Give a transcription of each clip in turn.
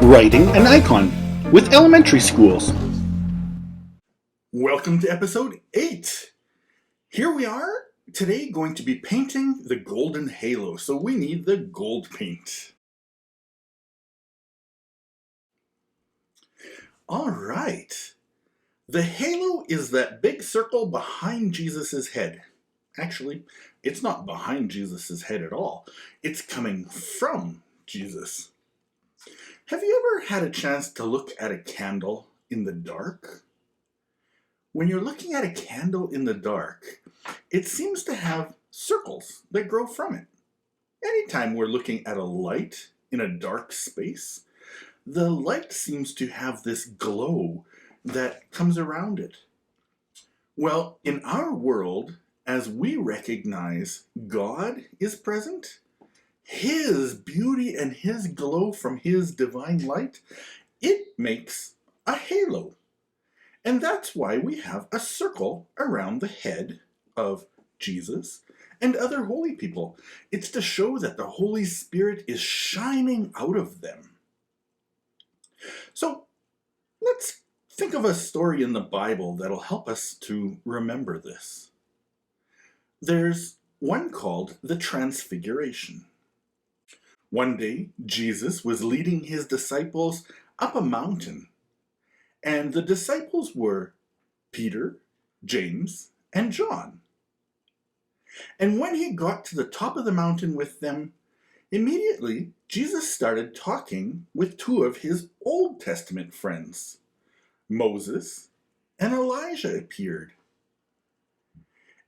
Writing an Icon with Elementary Schools. Welcome to episode 8. Here we are today going to be painting the golden halo, so we need the gold paint. Alright, the halo is that big circle behind Jesus' head. Actually, it's not behind Jesus' head at all. It's coming from Jesus. Have you ever had a chance to look at a candle in the dark? When you're looking at a candle in the dark, it seems to have circles that grow from it. Anytime we're looking at a light in a dark space, the light seems to have this glow that comes around it. Well, in our world, as we recognize God is present, His beauty and His glow from His divine light, it makes a halo. And that's why we have a circle around the head of Jesus and other holy people. It's to show that the Holy Spirit is shining out of them. So let's think of a story in the Bible that'll help us to remember this. There's one called the Transfiguration. One day, Jesus was leading his disciples up a mountain, and the disciples were Peter, James, and John. And when he got to the top of the mountain with them, immediately Jesus started talking with two of his Old Testament friends. Moses and Elijah appeared.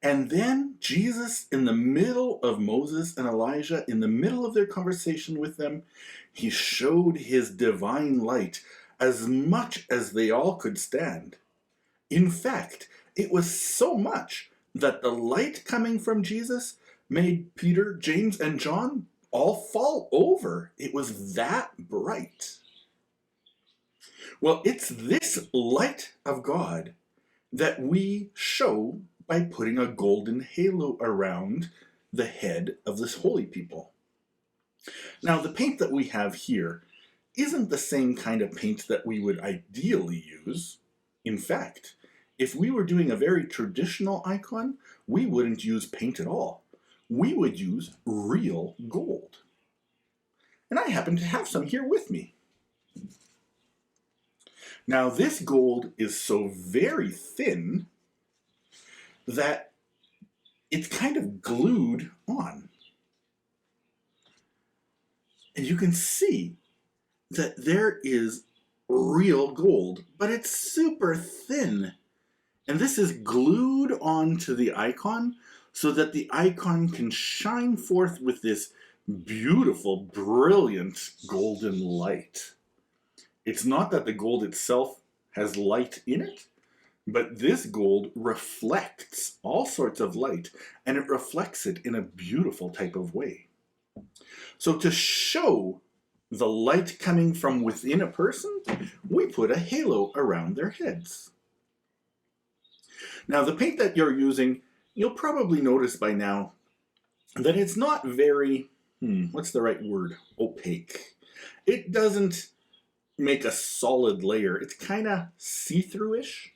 And then Jesus, in the middle of Moses and Elijah, in the middle of their conversation with them, he showed his divine light as much as they all could stand. In fact, it was so much that the light coming from Jesus made Peter, James, and John all fall over. It was that bright. Well, it's this light of God that we show by putting a golden halo around the head of this holy people. Now, the paint that we have here isn't the same kind of paint that we would ideally use. In fact, if we were doing a very traditional icon, we wouldn't use paint at all. We would use real gold. And I happen to have some here with me. Now, this gold is so very thin that it's kind of glued on. And you can see that there is real gold, but it's super thin. And this is glued onto the icon so that the icon can shine forth with this beautiful, brilliant golden light. It's not that the gold itself has light in it, but this gold reflects all sorts of light, and it reflects it in a beautiful type of way. So to show the light coming from within a person, we put a halo around their heads. Now, the paint that you're using, you'll probably notice by now that it's not very, what's the right word? Opaque. It doesn't make a solid layer. It's kind of see-through-ish.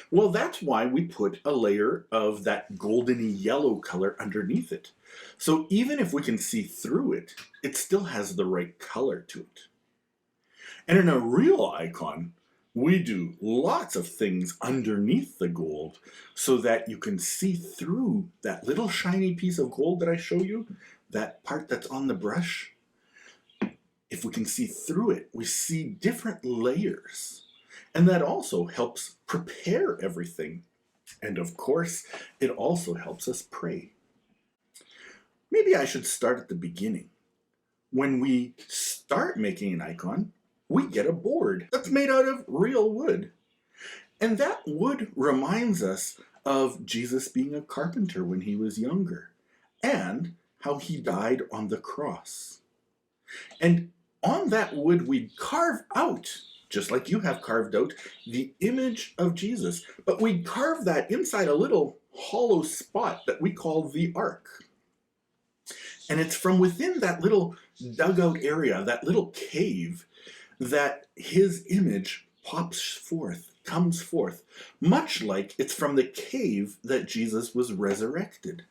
Well, that's why we put a layer of that goldeny yellow color underneath it. So even if we can see through it, it still has the right color to it. And in a real icon, we do lots of things underneath the gold so that you can see through that little shiny piece of gold that I show you, that part that's on the brush. If we can see through it, we see different layers. And that also helps prepare everything. And of course, it also helps us pray. Maybe I should start at the beginning. When we start making an icon, we get a board that's made out of real wood. And that wood reminds us of Jesus being a carpenter when he was younger, and how he died on the cross. And on that wood, we'd carve out, just like you have carved out, the image of Jesus. But we'd carve that inside a little hollow spot that we call the ark. And it's from within that little dugout area, that little cave, that his image comes forth, much like it's from the cave that Jesus was resurrected.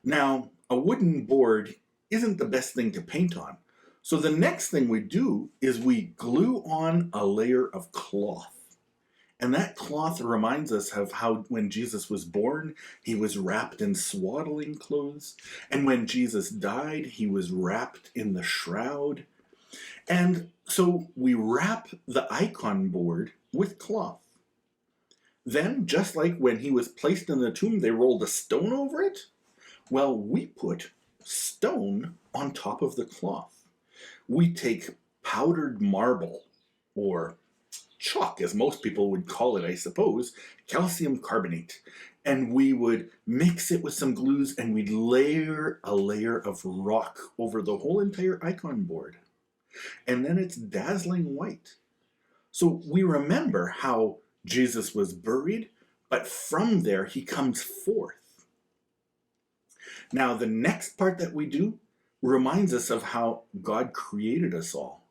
Now, a wooden board isn't the best thing to paint on. So the next thing we do is we glue on a layer of cloth. And that cloth reminds us of how when Jesus was born, he was wrapped in swaddling clothes. And when Jesus died, he was wrapped in the shroud. And so we wrap the icon board with cloth. Then, just like when he was placed in the tomb, they rolled a stone over it. Well, we put stone on top of the cloth. We take powdered marble, or chalk, as most people would call it, I suppose, calcium carbonate, and we would mix it with some glues and we'd layer a layer of rock over the whole entire icon board. And then it's dazzling white. So we remember how Jesus was buried, but from there he comes forth. Now, the next part that we do reminds us of how God created us all.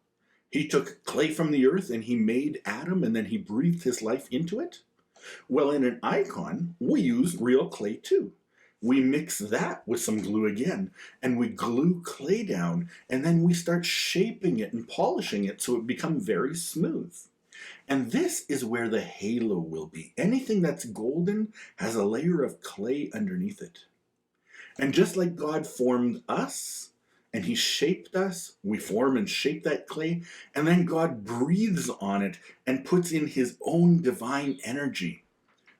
He took clay from the earth and he made Adam, and then he breathed his life into it. Well, in an icon, we use real clay too. We mix that with some glue again, and we glue clay down, and then we start shaping it and polishing it so it becomes very smooth. And this is where the halo will be. Anything that's golden has a layer of clay underneath it. And just like God formed us, and he shaped us, we form and shape that clay, and then God breathes on it and puts in his own divine energy.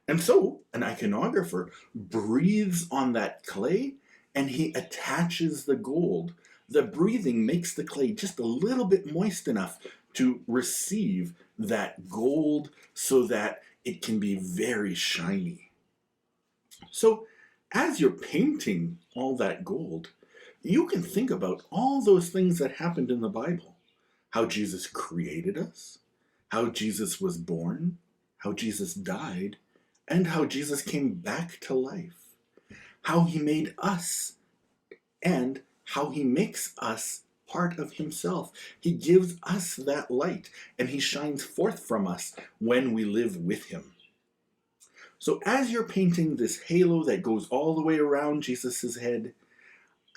And so an iconographer breathes on that clay and he attaches the gold. The breathing makes the clay just a little bit moist enough to receive that gold so that it can be very shiny. So as you're painting all that gold, you can think about all those things that happened in the Bible. How Jesus created us, how Jesus was born, how Jesus died, and how Jesus came back to life. How he made us, and how he makes us part of himself. He gives us that light, and he shines forth from us when we live with him. So as you're painting this halo that goes all the way around Jesus' head,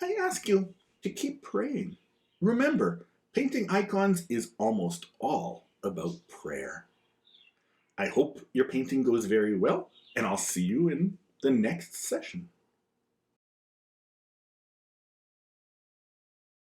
I ask you to keep praying. Remember, painting icons is almost all about prayer. I hope your painting goes very well, and I'll see you in the next session.